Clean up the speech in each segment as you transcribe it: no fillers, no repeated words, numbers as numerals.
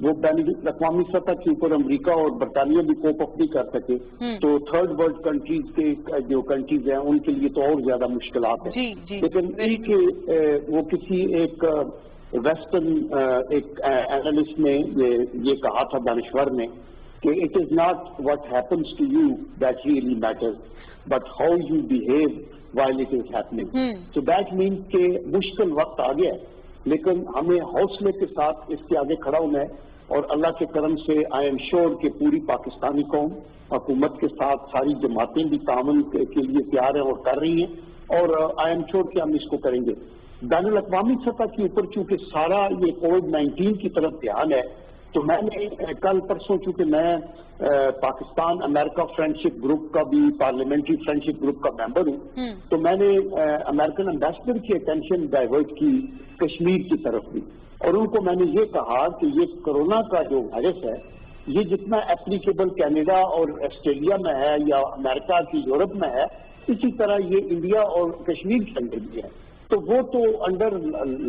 وہ بین الاقوامی سطح کے اوپر امریکہ اور برطانیہ بھی کوپ اپ نہیں کر سکے تو تھرڈ ورلڈ کنٹریز کے جو کنٹریز ہیں ان کے لیے تو اور زیادہ مشکلات ہیں. لیکن ان کے وہ کسی ایک ویسٹرن ایک اینالسٹ نے یہ کہا تھا دانشور نے کہ it is not what happens to you that really matters but how you behave while it is happening. So that means کہ مشکل وقت آ گیا ہے لیکن ہمیں حوصلے کے ساتھ اس کے آگے کھڑا ہونا ہے اور اللہ کے کرم سے آئی ایم شیور کہ پوری پاکستانی قوم حکومت کے ساتھ ساری جماعتیں بھی تعاون کے لیے تیار ہیں اور کر رہی ہیں اور آئی ایم شیور کہ ہم اس کو کریں گے. بین الاقوامی سطح کے اوپر چونکہ سارا یہ کووڈ-19 کی طرف دھیان ہے تو میں نے کل پرسوں چونکہ میں پاکستان امریکہ فرینڈشپ گروپ کا بھی پارلیمنٹری فرینڈشپ گروپ کا ممبر ہوں تو میں نے امریکن امبیسڈر کی اٹینشن ڈائیورٹ کی کشمیر کی طرف بھی اور ان کو میں نے یہ کہا کہ یہ کرونا کا جو وائرس ہے یہ جتنا اپلیکیبل کینیڈا اور آسٹریلیا میں ہے یا امریکہ کی یورپ میں ہے اسی طرح یہ انڈیا اور کشمیر کے اندر بھی ہے. تو وہ تو انڈر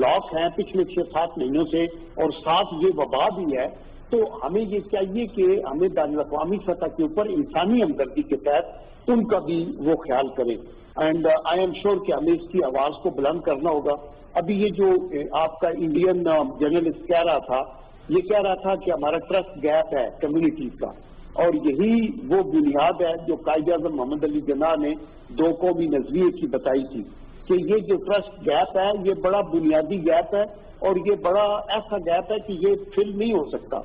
لاک ہیں پچھلے 6-7 مہینوں سے اور ساتھ یہ وبا بھی ہے تو ہمیں یہ چاہیے کہ ہمیں بین الاقوامی سطح کے اوپر انسانی ہمدردی کے تحت ان کا بھی وہ خیال کریں اینڈ آئی ایم شیور کہ ہمیں اس کی آواز کو بلند کرنا ہوگا. ابھی یہ جو آپ کا انڈین جرنلسٹ کہہ رہا تھا یہ کہہ رہا تھا کہ ہمارا ٹرسٹ گیپ ہے کمیونٹیز کا اور یہی وہ بنیاد ہے جو قائد اعظم محمد علی جناح نے 2 قومی نظریے کی بتائی تھی کہ یہ جو ٹرسٹ گیپ ہے یہ بڑا بنیادی گیپ ہے اور یہ بڑا ایسا گیپ ہے کہ یہ فل نہیں ہو سکتا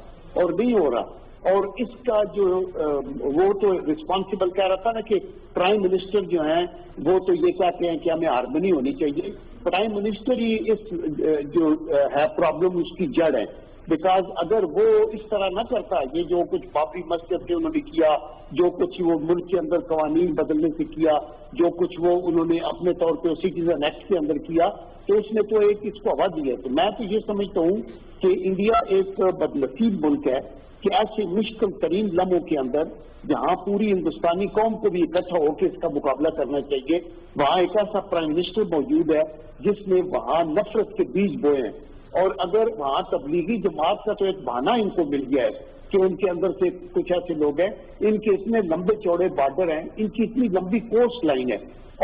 اور نہیں ہو رہا اور اس کا جو وہ تو رسپانسبل کہہ رہا تھا نا کہ پرائم منسٹر جو ہیں وہ تو یہ کہتے ہیں کہ ہمیں ہارمنی ہونی چاہیے. پرائم منسٹر ہی اس جو ہے پرابلم اس کی جڑ ہے بیکاز اگر وہ اس طرح نہ کرتا یہ جو کچھ بابری مسجد سے انہوں نے کیا جو کچھ وہ ملک کے اندر قوانین بدلنے سے کیا جو کچھ وہ انہوں نے اپنے طور پہ سٹیزن ایکٹ کے اندر کیا تو اس نے تو ایک اس کو ہوا دی ہے. تو میں تو یہ سمجھتا ہوں کہ انڈیا ایک بدنصیب ملک ہے کہ ایسے مشکل ترین لمحوں کے اندر جہاں پوری ہندوستانی قوم کو بھی اکٹھا ہو کے اس کا مقابلہ کرنا چاہیے وہاں ایک ایسا پرائم منسٹر موجود ہے جس نے وہاں نفرت کے بیج بوئے ہیں اور اگر وہاں تبلیغی جماعت کا تو ایک بہانہ ان کو مل گیا ہے کہ ان کے اندر سے کچھ ایسے لوگ ہیں ان کے اتنے لمبے چوڑے بارڈر ہیں ان کی اتنی لمبی کوسٹ لائن ہے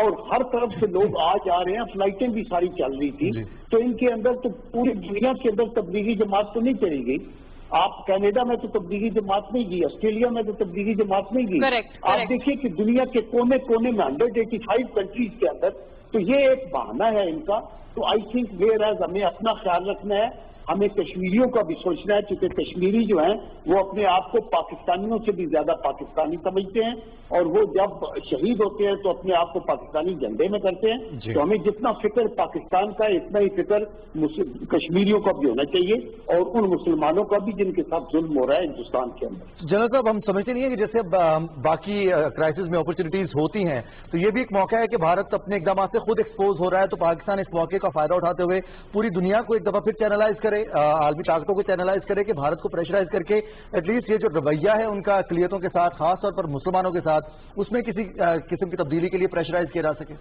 اور ہر طرف سے لوگ آ جا رہے ہیں فلائٹیں بھی ساری چل رہی تھی تو ان کے اندر تو پوری دنیا کے اندر تبلیغی جماعت تو نہیں چلی گئی. آپ کینیڈا میں تو تبلیغی جماعت نہیں گئی آسٹریلیا میں تو تبلیغی جماعت نہیں گئی. آپ دیکھیے کہ دنیا کے کونے کونے میں 185 کنٹریز کے اندر تو یہ ایک بہانہ ہے ان کا. تو آئی تھنک ویئر ایز ہمیں اپنا خیال رکھنا ہے ہمیں کشمیریوں کا بھی سوچنا ہے کیونکہ کشمیری جو ہیں وہ اپنے آپ کو پاکستانیوں سے بھی زیادہ پاکستانی سمجھتے ہیں اور وہ جب شہید ہوتے ہیں تو اپنے آپ کو پاکستانی جھنڈے میں کرتے ہیں. تو ہمیں جتنا فکر پاکستان کا ہے اتنا ہی فکر کشمیریوں کا بھی ہونا چاہیے اور ان مسلمانوں کا بھی جن کے ساتھ ظلم ہو رہا ہے ہندوستان کے اندر. جنرل صاحب ہم سمجھتے نہیں ہیں کہ جیسے باقی کرائسس میں اپرچونیٹیز ہوتی ہیں تو یہ بھی ایک موقع ہے کہ بھارت اپنے اقدامات سے خود ایکسپوز ہو رہا ہے تو پاکستان اس موقع کا فائدہ اٹھاتے ہوئے پوری دنیا کو ایک دفعہ پھر چینلائز کرے عالمی طاقتوں کو چینلائز کرے کہ بھارت کو پریشرائز کر کے ایٹ لیسٹ یہ جو رویہ ہے ان کا اقلیتوں کے ساتھ خاص طور پر مسلمانوں کے ساتھ اس میں کسی قسم کی تبدیلی کے لیے پریشرائز کیا جا سکے.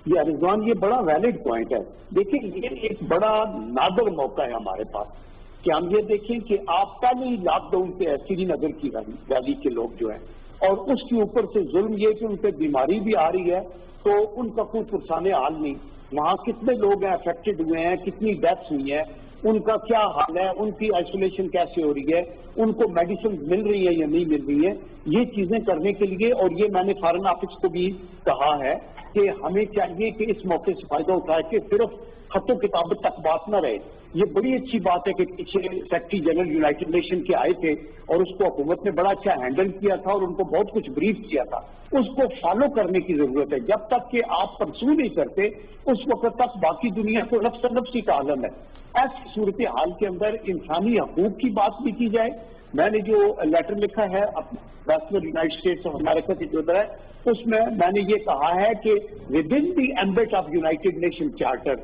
یہ رضوان یہ بڑا ویلڈ پوائنٹ ہے. دیکھیں یہ ایک بڑا نادر موقع ہے ہمارے پاس کہ ہم یہ دیکھیں کہ آپ پہلے ہی لاک ڈاؤن پہ ہے سری نگر کی ویلی کے لوگ جو ہیں اور اس کے اوپر سے ظلم یہ کہ ان پہ بیماری بھی آ رہی ہے تو ان کا کوئی پرسان حال نہیں. وہاں کتنے لوگ ہیں افیکٹڈ ہوئے ہیں کتنی ڈیتھس ہوئی ہیں ان کا کیا حال ہے ان کی آئسولیشن کیسے ہو رہی ہے ان کو میڈیسن مل رہی ہے یا نہیں مل رہی ہے یہ چیزیں کرنے کے لیے اور یہ میں نے فارن آفس کو بھی کہا ہے کہ ہمیں چاہیے کہ اس موقع سے فائدہ اٹھائے کہ صرف خط و کتابت تک بات نہ رہے. یہ بڑی اچھی بات ہے کہ پیچھے سیکرٹری جنرل یونائٹڈ نیشن کے آئے تھے اور اس کو حکومت نے بڑا اچھا ہینڈل کیا تھا اور ان کو بہت کچھ بریف کیا تھا. اس کو فالو کرنے کی ضرورت ہے. جب تک کہ آپ پرسو نہیں کرتے اس وقت تک باقی دنیا کو نفسی کا عالم ہے. ایسی صورتحال کے اندر انسانی حقوق کی بات بھی کی جائے. میں نے جو لیٹر لکھا ہے bachelor United States of America کے جو ادھر ہے اس میں نے یہ کہا ہے کہ with in the ambit of United Nation charter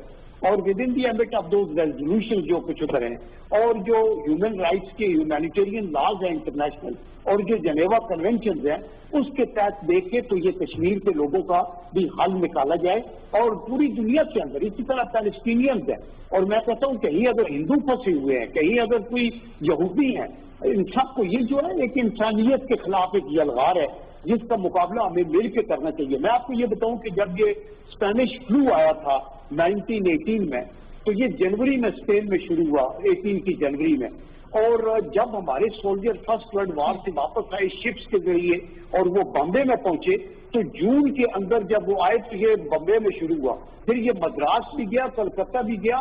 اور with in the ambit of those resolution جو کچھ ادھر ہیں اور جو ہیومن رائٹس کے ہیومینیٹیرین لاز ہیں انٹرنیشنل اور جو جنیوا کنونشنز ہیں اس کے تحت دیکھ کے تو یہ کشمیر کے لوگوں کا بھی حل نکالا جائے اور پوری دنیا کے اندر اسی طرح پیلسٹینینز ہیں اور میں کہتا ہوں کہیں اگر ہندو پھنسے ہوئے ہیں کہیں اگر کوئی یہودی ہیں ان سب کو یہ جو ہے ایک انسانیت کے خلاف ایک یلغار ہے جس کا مقابلہ ہمیں مل کے کرنا چاہیے. میں آپ کو یہ بتاؤں کہ جب یہ اسپینش فلو آیا تھا 1918 میں تو یہ جنوری میں اسپین میں شروع ہوا 18 کی جنوری میں اور جب ہمارے سولجر فرسٹ ورلڈ وار سے واپس آئے شپس کے ذریعے اور وہ بمبے میں پہنچے تو جون کے اندر جب وہ آئے تو یہ بمبے میں شروع ہوا پھر یہ مدراس بھی گیا کلکتہ بھی گیا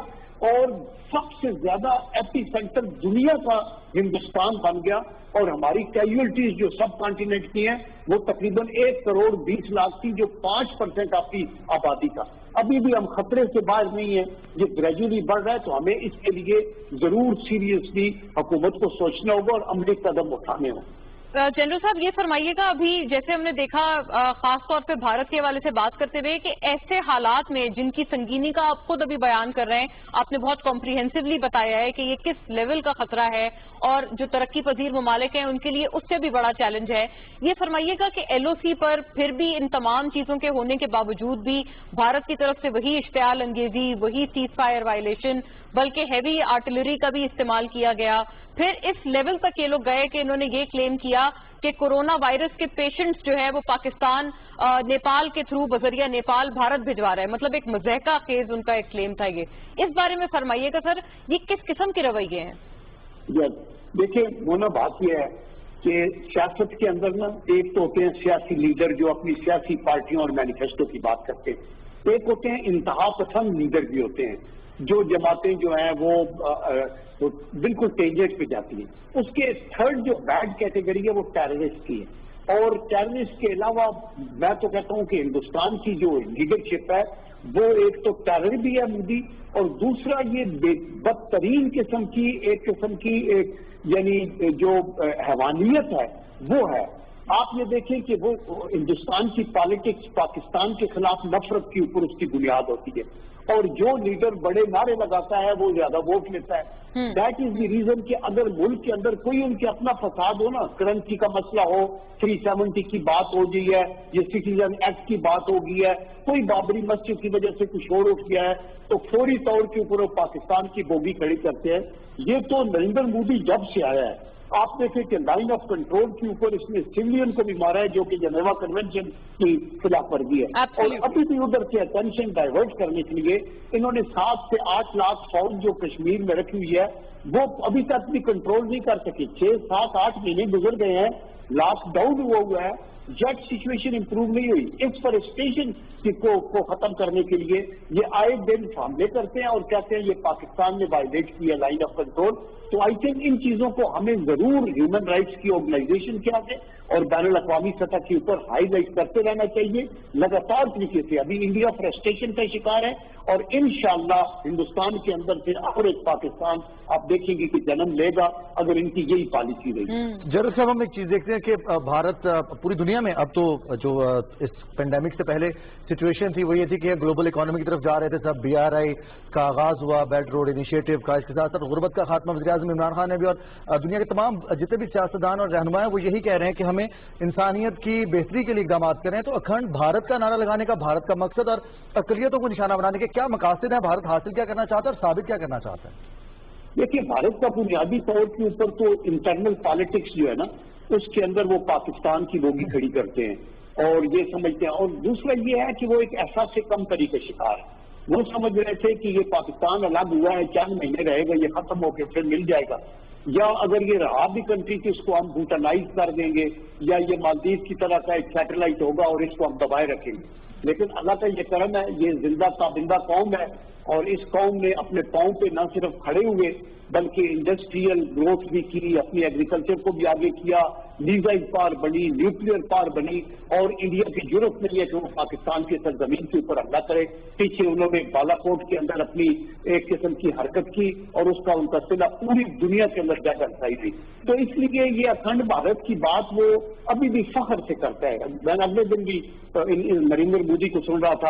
اور سب سے زیادہ ایپی سینٹر دنیا کا ہندوستان بن گیا اور ہماری کیجولٹیز جو سب کانٹیننٹ کی ہیں وہ تقریباً 1 کروڑ 20 لاکھ تھی جو 5% آپ کی آبادی کا. ابھی بھی ہم خطرے سے باہر نہیں ہیں یہ گریجولی بڑھ رہا ہے تو ہمیں اس کے لیے ضرور سیریسلی حکومت کو سوچنا ہوگا اور عملی قدم اٹھانے ہوں. جنرل صاحب یہ فرمائیے گا ابھی جیسے ہم نے دیکھا خاص طور پہ بھارت کے حوالے سے بات کرتے ہوئے کہ ایسے حالات میں جن کی سنگینی کا آپ خود ابھی بیان کر رہے ہیں آپ نے بہت کمپریہنسولی بتایا ہے کہ یہ کس لیول کا خطرہ ہے اور جو ترقی پذیر ممالک ہیں ان کے لیے اس سے بھی بڑا چیلنج ہے. یہ فرمائیے گا کہ ایل او سی پر پھر بھی ان تمام چیزوں کے ہونے کے باوجود بھی بھارت کی طرف سے وہی اشتعال انگیزی وہی سیز فائر وائلیشن بلکہ ہیوی آرٹلری کا بھی استعمال کیا گیا. پھر اس لیول تک یہ لوگ گئے کہ انہوں نے یہ کلیم کیا کہ کورونا وائرس کے پیشنٹس جو ہے وہ پاکستان نیپال کے تھرو بذریعہ نیپال بھارت بھجوا رہا ہے. مطلب ایک مضحکہ خیز ان کا ایک کلیم تھا. یہ اس بارے میں فرمائیے گا سر یہ کس قسم کے رویے ہیں؟ دیکھیں مونا بات یہ ہے کہ سیاست کے اندر نا ایک تو ہوتے ہیں سیاسی لیڈر جو اپنی سیاسی پارٹیوں اور مینیفیسٹو کی بات کرتے ہیں, ایک ہوتے ہیں انتہا پسند لیڈر بھی ہوتے ہیں جو جماعتیں جو ہیں وہ بالکل ٹینجنٹ پہ جاتی ہیں. اس کے تھرڈ جو بیڈ کیٹیگری ہے وہ ٹیررسٹ کی ہے اور ٹیررسٹ کے علاوہ میں تو کہتا ہوں کہ ہندوستان کی جو لیڈرشپ ہے وہ ایک تو ٹیرر بھی ہے مودی اور دوسرا یہ بدترین قسم کی ایک یعنی جو حیوانیت ہے وہ ہے. آپ یہ دیکھیں کہ وہ ہندوستان کی پالیٹکس پاکستان کے خلاف نفرت کے اوپر اس کی بنیاد ہوتی ہے اور جو لیڈر بڑے نعرے لگاتا ہے وہ زیادہ ووٹ لیتا ہے. دیٹ از دی ریزن کہ اگر ملک کے اندر کوئی ان کے اپنا فساد ہو نا کرنسی کا مسئلہ ہو 370 کی بات ہو گئی ہے یہ سٹیزن ایکٹ کی بات ہو گئی ہے کوئی بابری مسجد کی وجہ سے کچھ اور اٹھ گیا ہے تو فوری طور کے اوپر وہ پاکستان کی بوگی کھڑی کرتے ہیں. یہ تو نریندر مودی جب سے آیا ہے آپ دیکھیں کہ لائن آف کنٹرول کے اوپر اس نے سویلین کو بھی مارا ہے جو کہ جنیوا کنونشن کی خلاف ورزی ہے اور ابھی بھی ادھر سے اٹینشن ڈائیورٹ کرنے کے لیے انہوں نے 7 سے 8 لاکھ فوج جو کشمیر میں رکھی ہوئی ہے وہ ابھی تک بھی کنٹرول نہیں کر سکی. 6, 7, 8 مہینے گزر گئے ہیں لاک ڈاؤن ہوا ہے جٹ سچویشن امپروو نہیں ہوئی. اس پر اسٹیشن کو ختم کرنے کے لیے یہ آئے دن حملے کرتے ہیں اور کہتے ہیں یہ پاکستان نے وائلیٹ کیا لائن آف کنٹرول. تو آئی تھنک ان چیزوں کو ہمیں ضرور ہیومن رائٹس کی آرگنائزیشن کے آگے اور بین الاقوامی سطح کے اوپر ہائی لائٹ کرتے رہنا چاہیے لگاتار طریقے سے. ابھی انڈیا فرسٹریشن کا شکار ہے اور انشاءاللہ ہندوستان کے اندر سے اور ایک پاکستان آپ دیکھیں گے کہ جنم لے گا اگر ان کی یہی پالیسی رہی. جنرل صاحب ہم ایک چیز دیکھتے ہیں کہ بھارت پوری دنیا میں اب تو جو اس پینڈیمک سے پہلے سچویشن تھی وہ یہ تھی کہ گلوبل اکانومی کی طرف جا رہے تھے سب. BRI کا آغاز ہوا بیلٹ روڈ انیشیٹو کا, اس کے ساتھ ساتھ غربت کا خاتمہ وزیر اعظم عمران خان نے بھی اور دنیا کے تمام جتنے بھی سیاستدان اور رہنما ہیں وہ یہی کہہ رہے ہیں کہ ہمیں انسانیت کی بہتری کے لیے اقدامات کریں. تو اکھنڈ بھارت کا نعرہ لگانے کا بھارت کا مقصد اور اقلیتوں کو نشانہ بنانے کے کیا مقاصد ہیں؟ بھارت حاصل کیا کرنا چاہتا ہے اور ثابت کیا کرنا چاہتا ہے؟ دیکھیے بھارت کا بنیادی طور کے اوپر تو انٹرنل پالیٹکس جو ہے نا اس کے اندر وہ پاکستان کی بوگی کھڑی کرتے ہیں اور یہ سمجھتے ہیں. اور دوسرا یہ ہے کہ وہ ایک احساس سے کم طریقے کا شکار ہے. وہ سمجھ رہے تھے کہ یہ پاکستان الگ ہوا ہے چند مہینے رہے گا یہ ختم ہو کے پھر مل جائے گا یا اگر یہ رہا بھی کنٹری کہ اس کو ہم بھوٹانائز کر دیں گے یا یہ مالدیپ کی طرح کا ایک سیٹلائٹ ہوگا اور اس کو ہم دبائے رکھیں گے. لیکن اللہ کا یہ کرم ہے یہ زندہ تابندہ قوم ہے اور اس قوم نے اپنے پاؤں پہ نہ صرف کھڑے ہوئے بلکہ انڈسٹریل گروتھ بھی کی اپنی ایگریکلچر کو بھی آگے کیا میزائل پار بنی نیوکلیئر پار بنی اور انڈیا کی ضرورت نہیں ہے کہ وہ پاکستان کی سرزمین کے اوپر حملہ کرے. پیچھے انہوں نے بالا کوٹ کے اندر اپنی ایک قسم کی حرکت کی اور اس کا ان کا صلہ پوری دنیا کے اندر جا کر دکھائی دی. تو اس لیے یہ اکھنڈ بھارت کی بات وہ ابھی بھی فخر سے کرتا ہے. میں نے اگلے دن بھی نریندر مودی کو سن رہا تھا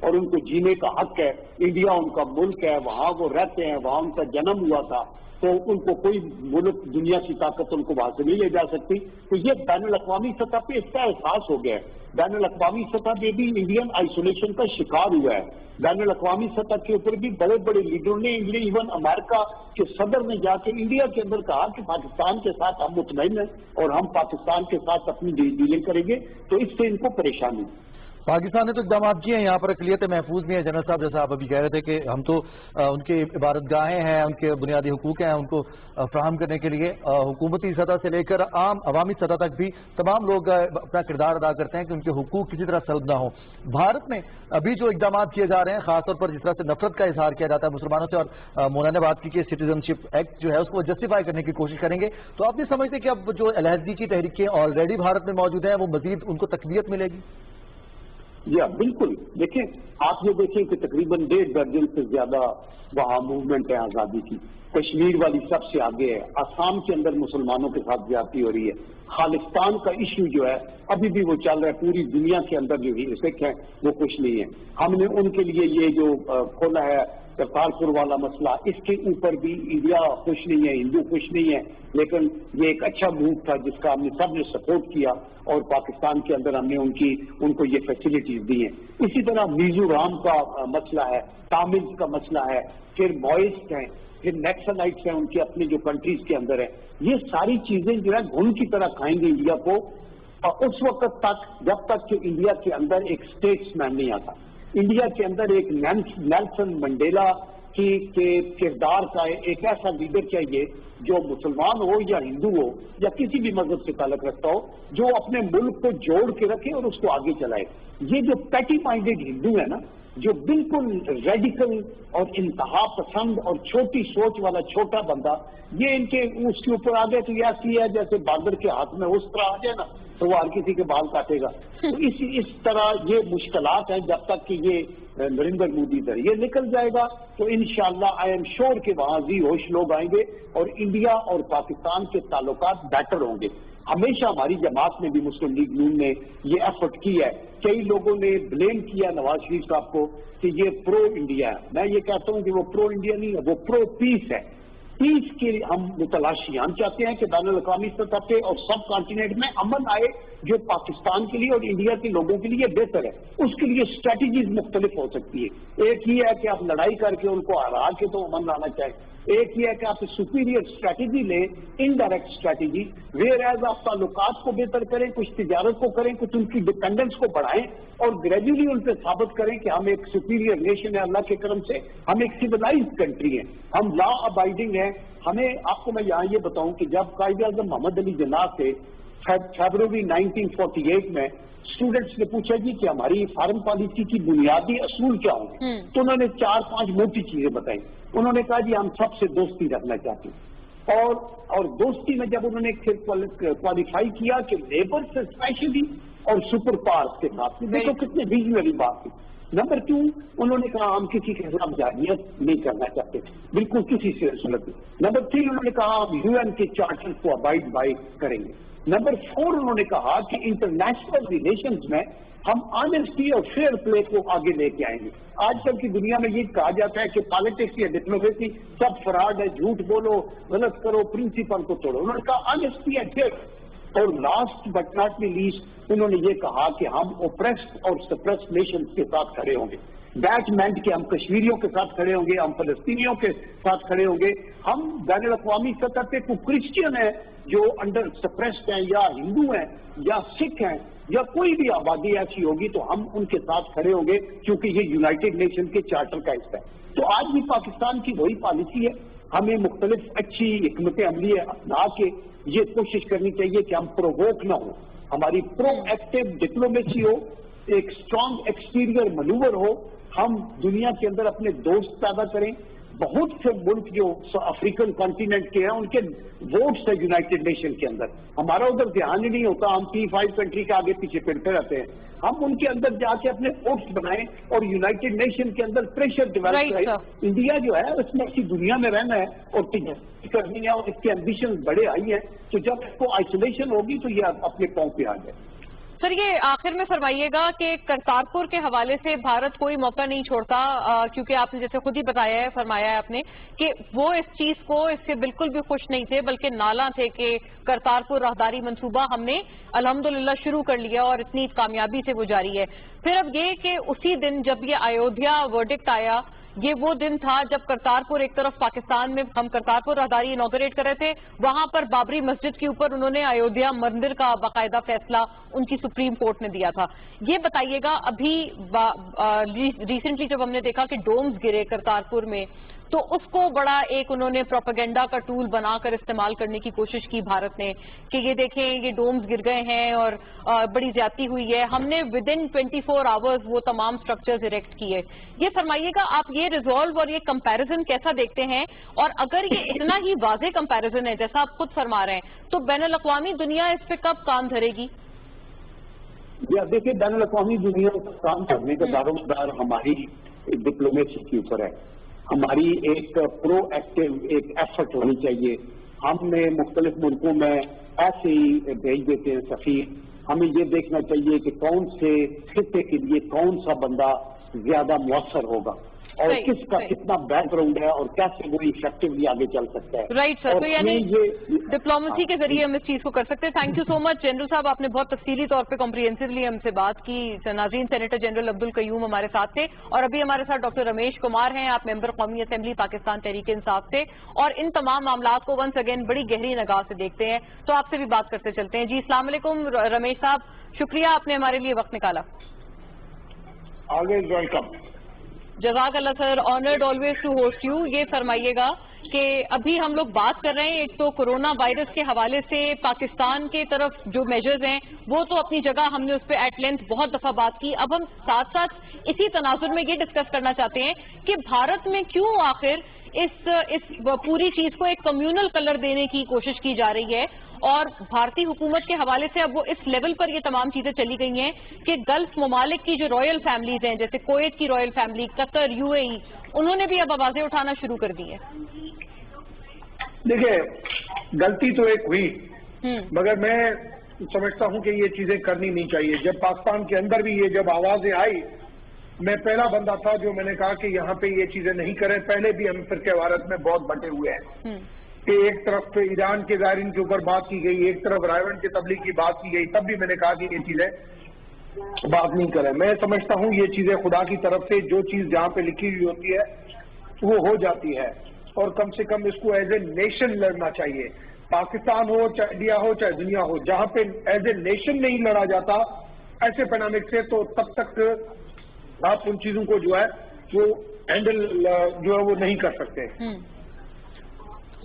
اور ان کو جینے کا حق ہے. انڈیا ان کا ملک ہے, وہاں وہ رہتے ہیں, وہاں ان کا جنم ہوا تھا, تو ان کو کوئی ملک دنیا کی طاقت ان کو وہاں سے نہیں لے جا سکتی. تو یہ بین الاقوامی سطح پہ اس کا احساس ہو گیا ہے. بین الاقوامی سطح پہ بھی انڈین آئسولیشن کا شکار ہوا ہے. بین الاقوامی سطح کے اوپر بھی بڑے بڑے لیڈروں نے, ایون امریکہ کے صدر نے جا کے انڈیا کے اندر کہا کہ پاکستان کے ساتھ ہم مطمئن ہیں اور ہم پاکستان کے ساتھ اپنی ڈیلنگ کریں گے, تو اس سے ان کو پریشانی. پاکستان نے تو اقدامات کیے ہیں, یہاں پر اقلیت محفوظ بھی ہیں. جنرل صاحب جیسا آپ ابھی کہہ رہے تھے کہ ہم تو ان کی عبادت گاہیں ہیں, ان کے بنیادی حقوق ہیں, ان کو فراہم کرنے کے لیے حکومتی سطح سے لے کر عام عوامی سطح تک بھی تمام لوگ اپنا کردار ادا کرتے ہیں کہ ان کے حقوق کسی طرح سلب نہ ہوں. بھارت میں ابھی جو اقدامات کیے جا رہے ہیں, خاص طور پر جس طرح سے نفرت کا اظہار کیا جاتا ہے مسلمانوں سے, اور مولانا نے بات کی کہ سٹیزن شپ ایکٹ جو ہے اس کو جسٹیفائی کرنے کی کوشش کریں گے, تو آپ نہیں سمجھتے کہ اب جو علیحدگی کی تحریکیں آلریڈی بھارت میں موجود ہیں وہ مزید ان کو تقویت ملے گی؟ یا بالکل. دیکھیں, آپ یہ دیکھیں کہ تقریباً 1.5 درجن سے زیادہ وہاں موومنٹ ہے آزادی کی. کشمیر والی سب سے آگے ہے. آسام کے اندر مسلمانوں کے ساتھ زیادتی ہو رہی ہے. خالصتان کا ایشو جو ہے ابھی بھی وہ چل رہا ہے. پوری دنیا کے اندر جو سکھ ہیں وہ خوش نہیں ہیں. ہم نے ان کے لیے یہ جو کھولا ہے کرتارپور والا مسئلہ, اس کے اوپر بھی انڈیا خوش نہیں ہے, ہندو خوش نہیں ہے, لیکن یہ ایک اچھا موو تھا جس کا ہم نے سب نے سپورٹ کیا, اور پاکستان کے اندر ہم نے ان کو یہ فیسلٹیز دی ہیں. اسی طرح میزورام کا مسئلہ ہے, تامل کا مسئلہ ہے, پھر ماؤسٹ ہیں, پھر نیکسلائٹس ہیں ان کی اپنی جو کنٹریز کے اندر ہے. یہ ساری چیزیں جو ہے گھن کی طرح کھائیں گے انڈیا کو, اور اس وقت تک جب تک کہ انڈیا کے اندر ایک اسٹیٹس مین نہیں آتا, انڈیا کے اندر ایک نیلسن منڈیلا کی کردار کا ایک ایسا لیڈر چاہیے جو مسلمان ہو یا ہندو ہو یا کسی بھی مذہب سے تعلق رکھتا ہو, جو اپنے ملک کو جوڑ کے رکھے اور اس کو آگے چلائے. یہ جو پیٹی مائنڈیڈ ہندو ہے نا, جو بالکل ریڈیکل اور انتہا پسند اور چھوٹی سوچ والا چھوٹا بندہ, یہ ان کے اس کے اوپر آ گئے تو یہ ایسی ہے جیسے باندر کے ہاتھ میں اس طرح آ جائے نا تو وہ ہر کسی کے بال کاٹے گا. تو اس طرح یہ مشکلات ہیں. جب تک کہ یہ نریندر مودی ادھر یہ نکل جائے گا تو انشاءاللہ آئی ایم شور کہ وہاں بھی ہوش لوگ آئیں گے اور انڈیا اور پاکستان کے تعلقات بیٹر ہوں گے. ہمیشہ ہماری جماعت نے بھی, مسلم لیگ نون نے یہ ایفرٹ کی ہے. کئی لوگوں نے بلیم کیا نواز شریف صاحب کو کہ یہ پرو انڈیا ہے. میں یہ کہتا ہوں کہ وہ پرو انڈیا نہیں ہے, وہ پرو پیس ہے. پیس کے ہم متلاشی, ہم چاہتے ہیں کہ بین الاقوامی سطح پہ اور سب کانٹیننٹ میں امن آئے جو پاکستان کے لیے اور انڈیا کے لوگوں کے لیے بہتر ہے. اس کے لیے اسٹریٹجیز مختلف ہو سکتی ہے. ایک یہ ہے کہ آپ لڑائی کر کے ان کو ہرا کے تو امن لانا چاہیں, ایک یہ ہے کہ آپ سپیریئر اسٹریٹجی لیں, انڈائریکٹ اسٹریٹجی, ویئر ایز آپ تعلقات کو بہتر کریں, کچھ تجارت کو کریں, کچھ ان کی ڈپینڈنس کو بڑھائیں اور گریجولی ان پہ ثابت کریں کہ ہم ایک سپیریئر نیشن ہے. اللہ کے کرم سے ہم ایک سویلائزڈ کنٹری ہیں, ہم لا ابائڈنگ ہیں. ہمیں آپ کو میں یہاں یہ بتاؤں کہ جب قائد اعظم محمد علی جناح سے فیبروری 1948 میں اسٹوڈنٹس نے پوچھا جی کہ ہماری فارن پالیسی کی بنیادی اصول کیا ہوں گے, تو انہوں نے 4-5 موٹی چیزیں بتائیں. انہوں نے کہا جی ہم سب سے دوستی رکھنا چاہتے ہیں, اور دوستی میں جب انہوں نے کوالیفائی کیا کہ لیبر سے اسپیشلی اور سپر پاورز کے ساتھ, دیکھو کتنے ویژنری بات تھی. نمبر 2 انہوں نے کہا ہم کسی کے خلاف جارحیت نہیں کرنا چاہتے, بالکل کسی سے صورت نہیں. نمبر 3 انہوں نے کہا ہم UN کے چارٹر کو ابائڈ بائی کریں گے. نمبر 4 انہوں نے کہا کہ انٹرنیشنل ریلیشنز میں ہم آنےسٹی اور فیئر پلے کو آگے لے کے آئیں گے. آج کل کی دنیا میں یہ کہا جاتا ہے کہ پالیٹکس یا ڈپلومیسی سب فراڈ ہے, جھوٹ بولو, غلط کرو, پرنسپل کو توڑو. انہوں نے کہا آنےسٹی اینڈ فیئر. اور لاسٹ بٹ ناٹ لیسٹ انہوں نے یہ کہا کہ ہم اوپریسڈ اور سپریسڈ نیشنز کے ساتھ کھڑے ہوں گے. دیٹ مینٹ کہ ہم کشمیریوں کے ساتھ کھڑے ہوں گے, ہم فلسطینیوں کے ساتھ کھڑے ہوں گے, ہم بین الاقوامی سطح پہ کوئی کرسچین ہے جو انڈر سپریسڈ ہیں یا ہندو ہیں یا سکھ ہیں یا کوئی بھی آبادی ایسی ہوگی تو ہم ان کے ساتھ کھڑے ہوں گے, کیونکہ یہ یونائٹڈ نیشن کے چارٹر کا حصہ ہے. تو آج بھی پاکستان کی وہی پالیسی ہے. ہمیں مختلف اچھی حکمت عملی اپنا کے یہ کوشش کرنی چاہیے کہ ہم پرووک نہ ہوں, ہماری پرو ایکٹیو ڈپلومیسی ہو, ایک اسٹرانگ ایکسٹیریئر منوور ہو, ہم دنیا کے اندر اپنے دوست پیدا کریں. بہت سے ملک جو افریقن کانٹیننٹ کے ہیں ان کے ووٹس ہیں یونائٹڈ نیشن کے اندر, ہمارا ادھر دھیان ہی نہیں ہوتا, ہم P5 کنٹری کے آگے پیچھے پھرتے رہتے ہیں. ہم ان کے اندر جا کے اپنے ووٹس بنائیں اور یونائٹڈ نیشن کے اندر پریشر ڈیولپ کریں. انڈیا جو ہے اس میں اسی دنیا میں رہنا ہے اور کرنی ہے اور اس کے ایمبیشن بڑے آئی ہیں, تو جب اس کو آئسولیشن ہوگی تو یہ اپنے پاؤں پہ آ جائے. سر یہ آخر میں فرمائیے گا کہ کرتارپور کے حوالے سے بھارت کوئی موقع نہیں چھوڑتا، کیونکہ آپ نے جیسے خود ہی بتایا ہے، فرمایا ہے آپ نے کہ وہ اس چیز کو اس سے بالکل بھی خوش نہیں تھے، بلکہ نالاں تھے کہ کرتارپور راہداری منصوبہ ہم نے الحمدللہ شروع کر لیا اور اتنی کامیابی سے وہ جاری ہے۔ پھر اب یہ کہ اسی دن جب یہ ایودھیا ورڈکٹ آیا، یہ وہ دن تھا جب کرتارپور ایک طرف پاکستان میں ہم کرتارپور راہداری انوگریٹ کر رہے تھے، وہاں پر بابری مسجد کے اوپر انہوں نے ایودھیا مندر کا باقاعدہ فیصلہ ان کی سپریم کورٹ نے دیا تھا۔ یہ بتائیے گا ابھی ریسنٹلی جب ہم نے دیکھا کہ ڈومز گرے کرتارپور میں، تو اس کو بڑا ایک انہوں نے پروپیگنڈا کا ٹول بنا کر استعمال کرنے کی کوشش کی بھارت نے کہ یہ دیکھیں یہ ڈومز گر گئے ہیں اور بڑی زیادتی ہوئی ہے، ہم نے ود ان 24 آورز وہ تمام سٹرکچرز اریکٹ کیے۔ یہ فرمائیے گا آپ یہ ریزالو اور یہ کمپیریزن کیسا دیکھتے ہیں، اور اگر یہ اتنا ہی واضح کمپیریزن ہے جیسا آپ خود فرما رہے ہیں، تو بین الاقوامی دنیا اس پہ کب کام دھرے گی؟ دیکھیے بین الاقوامی دنیا کا کام کرنے کا دار و مدار ہماری ڈپلومیسی کے اوپر ہے، ہماری ایک پرو ایکٹیو ایک ایفرٹ ہونی چاہیے۔ ہم نے مختلف ملکوں میں ایسے ہی بھیج دیتے ہیں سفیر، ہمیں یہ دیکھنا چاہیے کہ کون سے خطے کے لیے کون سا بندہ زیادہ مؤثر ہوگا اور کس کا کتنا بیک گراؤنڈ ہے اور کیسے وہ افیکٹولی آگے چل سکتا ہے۔ رائٹ سر، تو یعنی ڈپلومیسی کے ذریعے ہم اس چیز کو کر سکتے ہیں۔ Thank you so much general صاحب، آپ نے بہت تفصیلی طور پہ کمپریہنسولی ہم سے بات کی۔ ناظرین، سینیٹر جنرل عبدالقیوم ہمارے ساتھ تھے، اور ابھی ہمارے ساتھ ڈاکٹر رمیش کمار ہیں، آپ ممبر قومی اسمبلی پاکستان تحریک انصاف سے، اور ان تمام معاملات کو ونس اگین بڑی گہری نگاہ سے دیکھتے ہیں، تو آپ سے بھی بات کرتے چلتے ہیں۔ جی السلام علیکم رمیش صاحب، شکریہ آپ نے ہمارے لیے وقت نکالا۔ Always welcome. جزاک اللہ sir, honoured always to host you. یہ فرمائیے گا کہ ابھی ہم لوگ بات کر رہے ہیں ایک تو کورونا وائرس کے حوالے سے پاکستان کے طرف جو میجرز ہیں وہ تو اپنی جگہ ہم نے اس پہ ایٹ لینتھ بہت دفعہ بات کی، اب ہم ساتھ ساتھ اسی تناظر میں یہ ڈسکس کرنا چاہتے ہیں کہ بھارت میں کیوں آخر اس پوری چیز کو ایک کمیونل کلر دینے کی کوشش کی جا رہی ہے، اور بھارتی حکومت کے حوالے سے اب وہ اس لیول پر یہ تمام چیزیں چلی گئی ہیں کہ گلف ممالک کی جو رائل فیملیز ہیں جیسے کویت کی رائل فیملی، قطر، یو اے ای، انہوں نے بھی اب آوازیں اٹھانا شروع کر دی ہیں۔ دیکھیں غلطی تو ایک ہوئی، مگر میں سمجھتا ہوں کہ یہ چیزیں کرنی نہیں چاہیے۔ جب پاکستان کے اندر بھی یہ جب آوازیں آئی، میں پہلا بندہ تھا جو میں نے کہا کہ یہاں پہ یہ چیزیں نہیں کریں۔ پہلے بھی ہم فرقہ وارث میں بہت بٹے ہوئے ہیں کہ ایک طرف ایران کے زائرین کے اوپر بات کی گئی، ایک طرف رائیون کے تبلیغ کی بات کی گئی، تب بھی میں نے کہا کہ یہ چیزیں بات نہیں کریں۔ میں سمجھتا ہوں یہ چیزیں خدا کی طرف سے جو چیز جہاں پہ لکھی ہوئی ہوتی ہے وہ ہو جاتی ہے، اور کم سے کم اس کو ایز اے نیشن لڑنا چاہیے۔ پاکستان ہو چاہے انڈیا ہو چاہے دنیا ہو، جہاں پہ ایز اے نیشن نہیں لڑا جاتا ایسے پینامک سے، تو تب تک آپ ان چیزوں کو جو ہے وہ ہینڈل جو ہے وہ نہیں کر سکتے۔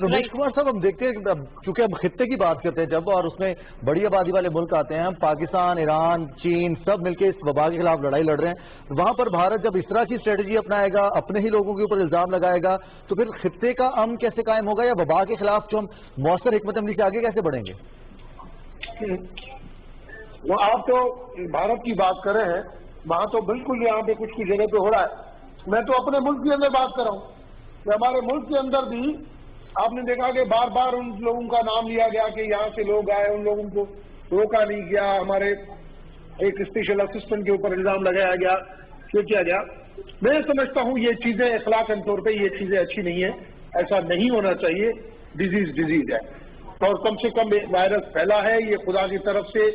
رمیش کمار صاحب، ہم دیکھتے ہیں کہ چونکہ ہم خطے کی بات کرتے ہیں جب، اور اس میں بڑی آبادی والے ملک آتے ہیں، ہم پاکستان، ایران، چین سب مل کے اس وبا کے خلاف لڑائی لڑ رہے ہیں، وہاں پر بھارت جب اس طرح کی اسٹریٹجی اپنائے گا، اپنے ہی لوگوں کے اوپر الزام لگائے گا، تو پھر خطے کا امن کیسے قائم ہوگا، یا وبا کے خلاف جو ہم مؤثر حکمت عملی سے آگے کیسے بڑھیں گے؟ وہ آپ تو بھارت کی بات کر رہے ہیں، وہاں تو بالکل یہاں پہ کچھ جگہ پہ ہو رہا ہے۔ میں تو اپنے ملک کے اندر بات کر رہا ہوں کہ ہمارے ملک کے اندر بھی آپ نے دیکھا کہ بار بار ان لوگوں کا نام لیا گیا کہ یہاں سے لوگ آئے، ان لوگوں کو روکا نہیں گیا، ہمارے ایک اسپیشل اسسٹنٹ کے اوپر الزام لگایا گیا، یہ کیا گیا۔ میں سمجھتا ہوں یہ چیزیں اخلاقاً طور پہ یہ چیزیں اچھی نہیں ہیں، ایسا نہیں ہونا چاہیے۔ ڈیزیز ہے، اور کم سے کم ایک وائرس پھیلا ہے، یہ خدا کی طرف سے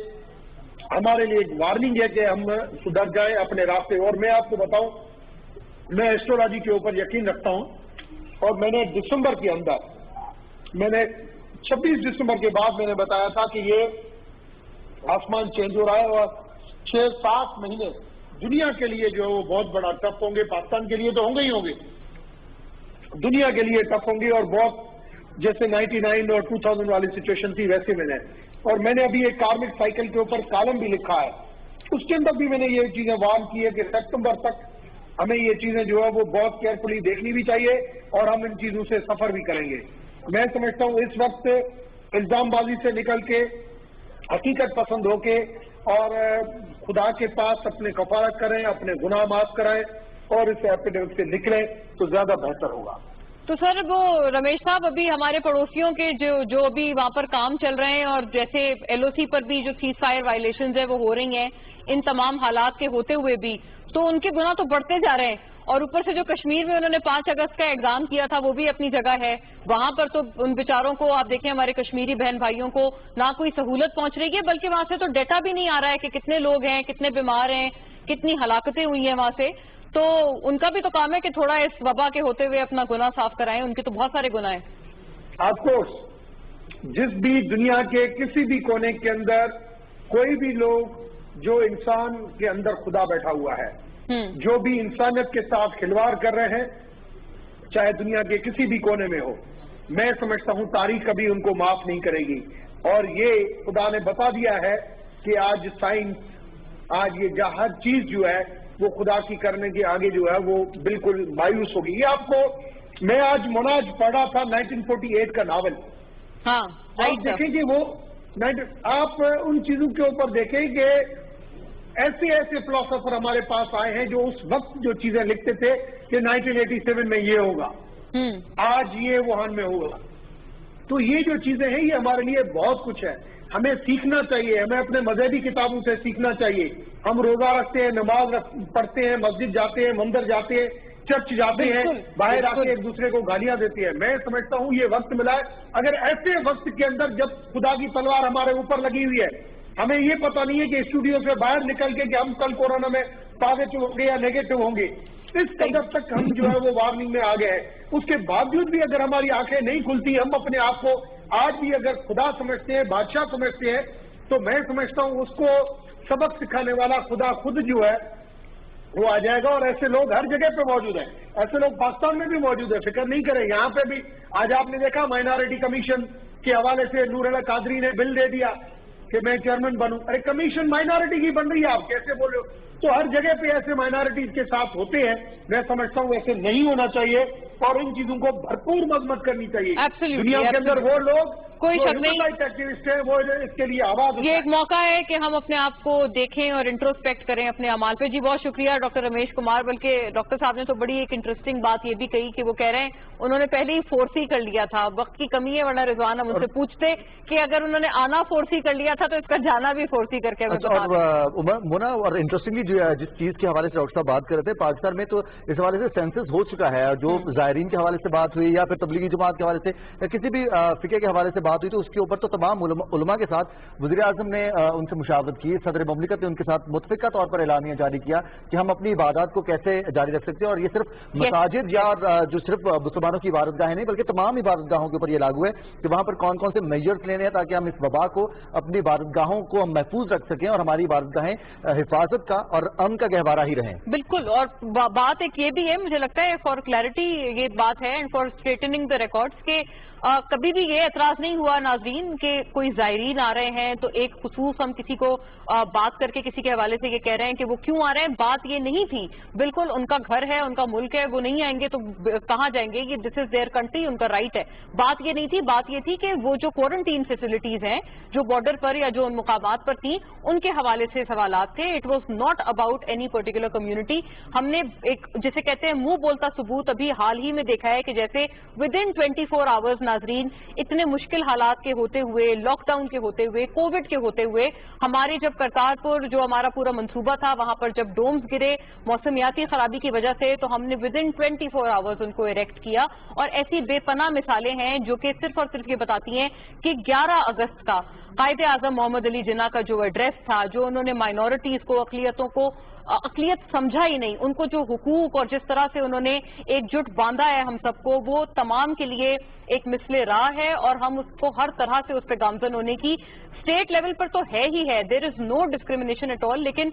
ہمارے لیے ایک وارننگ ہے کہ ہم سدھر جائیں اپنے راستے۔ اور میں آپ کو بتاؤں، میں ایسٹرولوجی کے اوپر یقین رکھتا ہوں، اور میں نے دسمبر کے اندر 26 دسمبر کے بعد میں نے بتایا تھا کہ یہ آسمان چینج ہو رہا ہے، اور 6-7 مہینے دنیا کے لیے جو ہے وہ بہت بڑا ٹف ہوں گے۔ پاکستان کے لیے تو ہوں گے ہی ہوں گے، دنیا کے لیے ٹف ہوں گے، اور بہت جیسے 99 اور 2000 والی سچویشن تھی ویسے میں نے ابھی ایک کارمک سائیکل کے اوپر کالم بھی لکھا ہے، اس کے اندر بھی میں نے یہ چیزیں وارن کی ہے کہ ستمبر تک ہمیں یہ چیزیں جو ہے وہ بہت کیئرفلی دیکھنی بھی چاہیے، اور ہم ان چیزوں سے سفر بھی کریں گے۔ میں سمجھتا ہوں اس وقت الزام بازی سے نکل کے حقیقت پسند ہو کے اور خدا کے پاس اپنے کفارت کریں، اپنے گناہ معاف کرائیں، اور اس ایپیڈیمک سے نکلیں تو زیادہ بہتر ہوگا۔ تو سر وہ رمیش صاحب ابھی ہمارے پڑوسیوں کے جو ابھی وہاں پر کام چل رہے ہیں اور جیسے ایل او سی پر بھی جو سیز فائر وائلیشنز ہیں وہ ہو رہی ہیں ان تمام حالات کے ہوتے ہوئے بھی، تو ان کے گناہ تو بڑھتے جا رہے ہیں، اور اوپر سے جو کشمیر میں انہوں نے 5 اگست کا ایگزام کیا تھا وہ بھی اپنی جگہ ہے، وہاں پر تو ان بیچاروں کو آپ دیکھیں ہمارے کشمیری بہن بھائیوں کو نہ کوئی سہولت پہنچ رہی ہے، بلکہ وہاں سے تو ڈیٹا بھی نہیں آ رہا ہے کہ کتنے لوگ ہیں، کتنے بیمار ہیں، کتنی ہلاکتیں ہوئی ہیں وہاں سے، تو ان کا بھی تو کام ہے کہ تھوڑا اس وبا کے ہوتے ہوئے اپنا گناہ صاف کرائیں، ان کے تو بہت سارے گناہ ہیں۔ آف کورس جس بھی دنیا کے کسی بھی کونے کے اندر کوئی بھی لوگ جو انسان کے اندر خدا بیٹھا ہوا ہے، جو بھی انسانیت کے ساتھ کھلواڑ کر رہے ہیں، چاہے دنیا کے کسی بھی کونے میں ہو، میں سمجھتا ہوں تاریخ کبھی ان کو معاف نہیں کرے گی، اور یہ خدا نے بتا دیا ہے کہ آج سائنس، آج یہ ہر چیز جو ہے وہ خدا کی کرنے کے آگے جو ہے وہ بالکل مایوس ہوگی۔ یہ آپ کو میں آج مناج پڑھا تھا 1948 کا ناول، ہاں آپ دیکھیں کہ وہ آپ ان چیزوں کے اوپر دیکھیں کہ ایسے ایسے فلاسفر ہمارے پاس آئے ہیں جو اس وقت جو چیزیں لکھتے تھے کہ 1987 میں یہ ہوگا، آج یہ ووہان میں ہوگا، تو یہ جو چیزیں ہیں یہ ہمارے لیے بہت کچھ ہے، ہمیں سیکھنا چاہیے، ہمیں اپنے مذہبی کتابوں سے سیکھنا چاہیے، ہم روزہ رکھتے ہیں، نماز پڑھتے ہیں، مسجد جاتے ہیں، مندر جاتے ہیں، چرچ جاتے ہیں، باہر آ کے ایک دوسرے کو گالیاں دیتے ہیں۔ میں سمجھتا ہوں یہ وقت ملا ہے، اگر ایسے وقت کے اندر جب خدا کی تلوار ہمارے اوپر لگی ہوئی ہے، ہمیں یہ پتہ نہیں ہے کہ اسٹوڈیو سے باہر نکل کے کہ ہم کل کورونا میں پازیٹو ہوں گے یا نیگیٹو ہوں گے، اس قدر تک ہم جو ہے وہ وارننگ میں آ گئے ہیں، اس کے باوجود بھی اگر ہماری آنکھیں نہیں کھلتی، ہم اپنے آپ کو آج بھی اگر خدا سمجھتے ہیں، بادشاہ سمجھتے ہیں، تو میں سمجھتا ہوں اس کو سبق سکھانے والا خدا خود جو ہے وہ آ جائے گا، اور ایسے لوگ ہر جگہ پہ موجود ہیں، ایسے لوگ پاکستان میں بھی موجود ہیں، فکر نہیں کریں، یہاں پہ بھی آج آپ نے دیکھا مائنارٹی کمیشن کے حوالے سے نور اللہ قادری نے بل دے دیا کہ میں چیئرمین بنوں، ارے کمیشن مائنارٹی کی بن رہی ہے، آپ کیسے بول رہے ہو؟ تو ہر جگہ پہ ایسے مائنارٹیز کے ساتھ ہوتے ہیں، میں سمجھتا ہوں ایسے نہیں ہونا چاہیے اور ان چیزوں کو بھرپور مذمت کرنی چاہیے۔ دنیا کے اندر وہ لوگ کوئی شک نہیں ایکٹیوسٹ ہیں وہ اس کے لیے آواز، یہ ایک موقع ہے کہ ہم اپنے آپ کو دیکھیں اور انٹروسپیکٹ کریں اپنے اعمال پہ۔ جی بہت شکریہ ڈاکٹر رمیش کمار، بلکہ ڈاکٹر صاحب نے تو بڑی ایک انٹرسٹنگ بات یہ بھی کہی کہ وہ کہہ رہے ہیں انہوں نے پہلے ہی فورس ہی کر لیا تھا، وقت کی کمی ہے، ورنہ رضوان ہم ان سے پوچھتے کہ اگر انہوں نے آنا فورس ہی کر لیا تھا تو اس کا جانا بھی فورس ہی کر کے مونا، اور انٹرسٹنگلی جو جس چیز کے حوالے سے ڈاکٹر صاحب بات کر رہے تھے، پاکستان میں تو اس حوالے سے سینسس ہو چکا ہے، جو زائرین کے حوالے سے بات ہوئی یا پھر تبلیغی جماعت کے حوالے سے یا کسی بھی فقہ کے حوالے سے بات ہوئی تو اس کے اوپر تو تمام علماء کے ساتھ وزیر اعظم نے ان سے مشاورت کی، صدر مملکت نے ان کے ساتھ متفقہ طور پر اعلامیہ جاری کیا کہ ہم اپنی عبادات کو کیسے جاری رکھ سکتے ہیں، اور یہ صرف مساجد یا جو صرف مسلمانوں کی عبادت گاہیں نہیں بلکہ تمام عبادت گاہوں کے اوپر یہ لاگو ہے کہ وہاں پر کون کون سے میجرز لینے ہیں تاکہ ہم اس وبا کو اپنی عبادت گاہوں کو ہم محفوظ رکھ سکیں اور ہماری عبادت گاہیں حفاظت کا اور امن کا گہوارہ ہی رہیں۔ بالکل، اور بات ایک یہ بھی ہے، مجھے لگتا ہے فار کلیئرٹی یہ بات ہے اینڈ فار اسٹریٹننگ دا ریکارڈز کہ کبھی بھی یہ اعتراض نہیں ہوا ناظرین کہ کوئی زائرین آ رہے ہیں تو ایک خصوص ہم کسی کو بات کر کے کسی کے حوالے سے یہ کہہ رہے ہیں کہ وہ کیوں آ رہے ہیں، بات یہ نہیں تھی، بالکل ان کا گھر ہے، ان کا ملک ہے، وہ نہیں آئیں گے تو کہاں جائیں گے، یہ دس از دیئر کنٹری، ان کا رائٹ ہے، بات یہ نہیں تھی، بات یہ تھی کہ وہ جو کوارنٹین فیسلٹیز ہیں جو بارڈر پر یا جو ان مقامات پر تھیں ان کے حوالے سے سوالات تھے، it was not about any particular community. ہم نے ایک جسے کہتے ہیں منہ بولتا ثبوت ابھی حال ہی میں دیکھا ہے کہ جیسے ود ان 24 آورز ناظرین اتنے مشکل حالات کے ہوتے ہوئے، لاک ڈاؤن کے ہوتے ہوئے، کووڈ کے ہوتے ہوئے، ہمارے جب کرتارپور جو ہمارا پورا منصوبہ تھا وہاں پر جب ڈومز گرے موسمیاتی خرابی کی وجہ سے تو ہم نے ود ان 24 آورز ان کو ایریکٹ کیا، اور ایسی بے پناہ مثالیں ہیں جو کہ صرف اور صرف یہ بتاتی ہیں کہ 11 اگست کا قائد اعظم محمد علی جناح کا جو ایڈریس تھا، جو انہوں نے مائنورٹیز کو، اقلیتوں کو اقلیت سمجھا ہی نہیں، ان کو جو حقوق اور جس طرح سے انہوں نے ایک جٹ باندھا ہے ہم سب کو، وہ تمام کے لیے ایک مثل راہ ہے، اور ہم اس کو ہر طرح سے اس پہ گامزن ہونے کی اسٹیٹ لیول پر تو ہے ہی ہے، دیر از نو ڈسکریمنیشن ایٹ آل، لیکن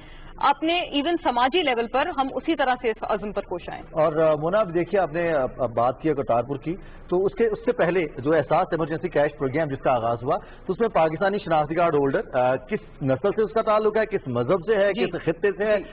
اپنے ایون سماجی لیول پر ہم اسی طرح سے اس عزم پر کوش آئیں۔ اور مونا اب دیکھیے آپ نے بات کی کرتارپور کی، تو اس سے پہلے جو احساس ایمرجنسی کیش پروگرام جس کا آغاز ہوا تو اس میں پاکستانی شناختی کارڈ ہولڈر کس نسل سے اس کا تعلق ہے، کس مذہب سے ہے، کس خطے سے ہے،